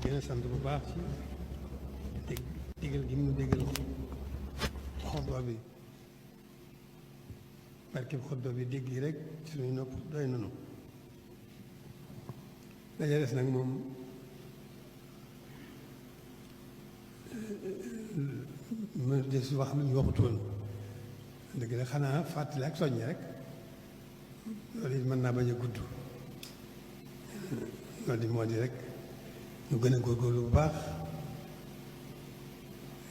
gën a sant bu baax ci dégg digal gi mu déggal xutba bi barkeb xutba bi dégg yi rek suñuy nopp doy nanu daja des nag moom mu des wax lu ñu waxutoon dëgg la xanaa fàttali ak soññi rek loolu it mën naa bañ a gudd loolu di moo di rek ñu gën a góorgóorlu bu baax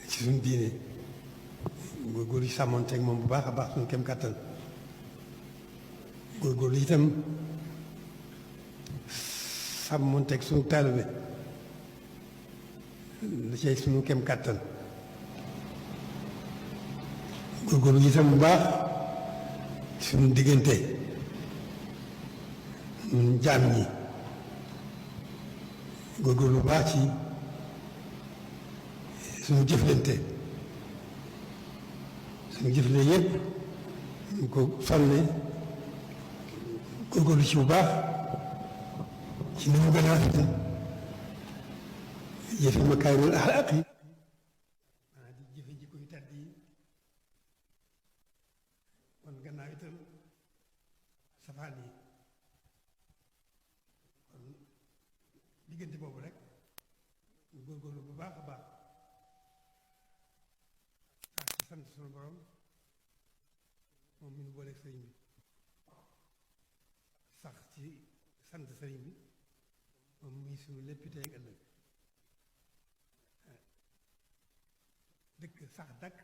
ci suñu diine góorgóorlu ci sàmmoonteeg moom bu baax a baax suñu kem kàttan góorgóorlu itam sàmmoonteeg suñu taalibe la cay suñu kem kàttan góorgóorlu itam bu baax suñu diggante ñun jaam ñi góorgóorlu bu baax ci suñu jëflante yépp ñu ko sonne góorgóorlu ci bu baax ci ni mu gën a rafete jëfe makaarimul axlaaq yi maanaam di jëfe jikko yu tedd yi kon gannaaw itam safaan yi kon diggante boobu rek ñu góorgóorlu bu baax a baax sax ci sant sunu borom moom mi nu booleeg sëriñ bi sax ci sant sëriñ bi moom muy suñu léppi tey ak ëllëg dëkk sax dakk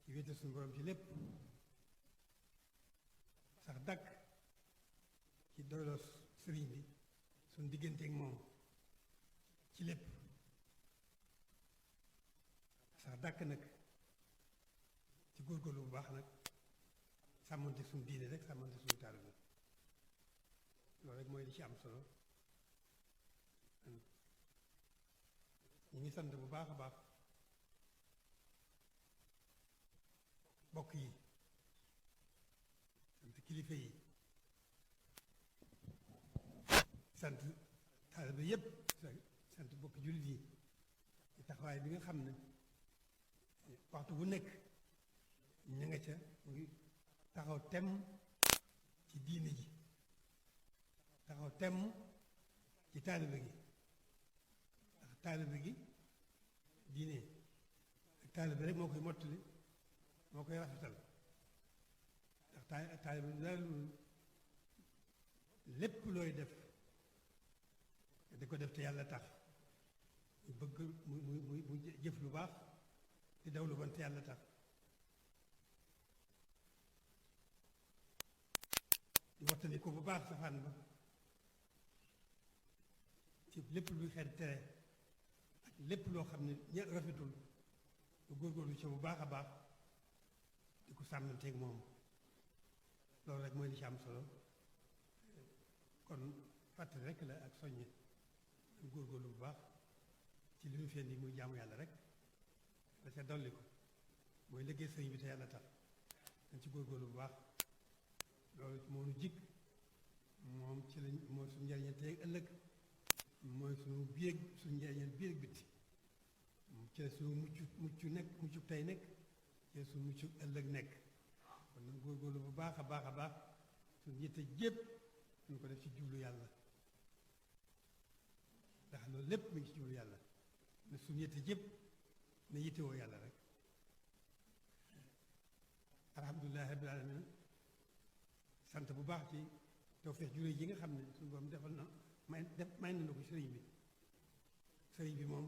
ci wéetal suñu borom ci lépp sax dakk ci doyloo sëriñ bi suñu digganteeg moom ci lépp sax dàkk nag ci góorgóorlu bu baax nag sàmmante suñu diine rek sàmmante suñu taalibe loolu rek mooy li ci am solo ñu ngi sant bu baax a baax bokk yi sant kilifa yi sant taalibe yépp sant bokk jullit yi ci taxawaay bi nga xam ne waxtu bu nekk ña nga ca mu ngi taxaw temm ci diine ji taxaw temm ci taalibe gi ndax taalibe gi diine ak taalibe rek moo koy mottali moo koy rafetal ndax taalibe dara lu lépp looy def di ko def te yàlla tax mu bëgg mu jëf lu baax di daw lu bon te yàlla tax di wattandi ko bu baax safaan ba ci lépp luy xeet tere ak lépp loo xam ne ña rafetul lu góorgóorlu ci bu baax a baax di ko sàmmanteeg moom loolu rek mooy li ci am solo kon fàttali rek la ak soññe ñu góorgóorlu bu baax ci li ñu feen di muy jaamu yàlla rek da ca dolli ko mooy liggéey sëriñ bi te yàlla tax dañ ci góorgóorlu bu baax loolu moo nu jig moom ci lañ mooy suñu njariñal tey ëllëg mooy suñu biir suñu njariñal biir ak bitti ci la suñu mucc nekk muccu tey nekk ci la suñu muccu ëllëg nekk kon nañ góorgóorlu bu baax a baax a baax suñu yitte jépp ñu ko def ci jublu yàlla ndax loolu lépp mi ngi ci jublu yàlla ne suñu yitte jépp ne yittewoo yàlla rek alhamdulilah rabbil alamin sant bu baax ci tawfeex juré ji nga xam ne suñu borom defal na may na ko sëriñ bi moom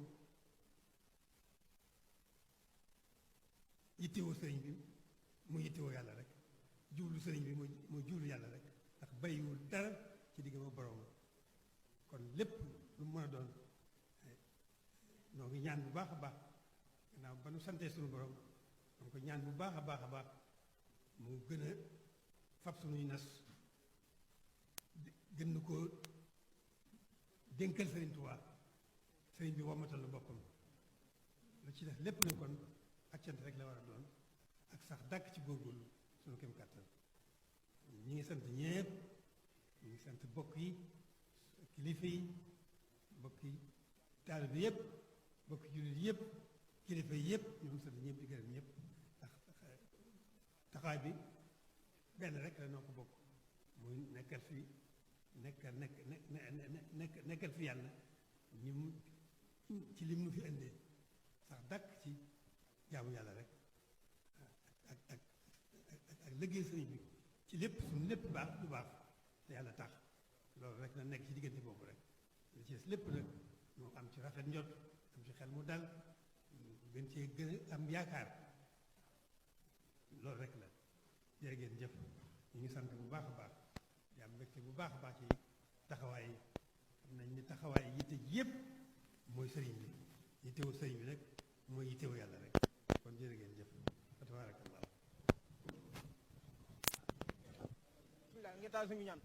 yittewoo sëriñ bi mu yittewoo yàlla rek jublu sëriñ bi mooy jublu yàlla rek ndax bàyyiwul dara ci digg ma borom kon lépp lu mu mën a doon noo ngi ñaan bu baax a baax gannaaw ba nu santee suñu borom donc ñaan bu baax a baax a baax mu gën a fab suñuy nas gën na koo dénkal sëriñ Tuubaa sëriñ bi wommatal na boppam lu ci def lépp na kon ak cant rek la war a doon ak sax dàkk ci góorgóorlu suñu kem kàttan ñi ngi sant ñépp ñu ngi sant bokk yi kilifa yi bokk yi taalibe bi yëpp bokk jullit yëpp kilifa yëpp ñu ngi sant ñëpp di gërëm ñëpp ndax taxawaay bi benn rek la noo ko bokk muy nekkal fi nekkal fi yàlla ñi mu ci lim nu fi indee sax dàkk ci jaamu yàlla rek ak liggéey sëriñ bi ci lépp suñu lépp baax lu baax te yàlla tax loolu rek na nekk ci diggante boobu rek li ci des lépp nag moo am ci rafet njot am ci xel mu dal gën cee gën a am yaakaar loolu rek la jërë ngeen jëf ñu ngi sant bu baax a baax di am mbégte bu baax a baax ci taxawaay yi xam nañ ni taxawaay yitte ji yëpp mooy sëriñ bi yittewu sëriñ bi nag mooy yittewu yàlla rek kon jërë ngeen jëf fa tabaarakallah bismillah ngeen taal suñu ñaan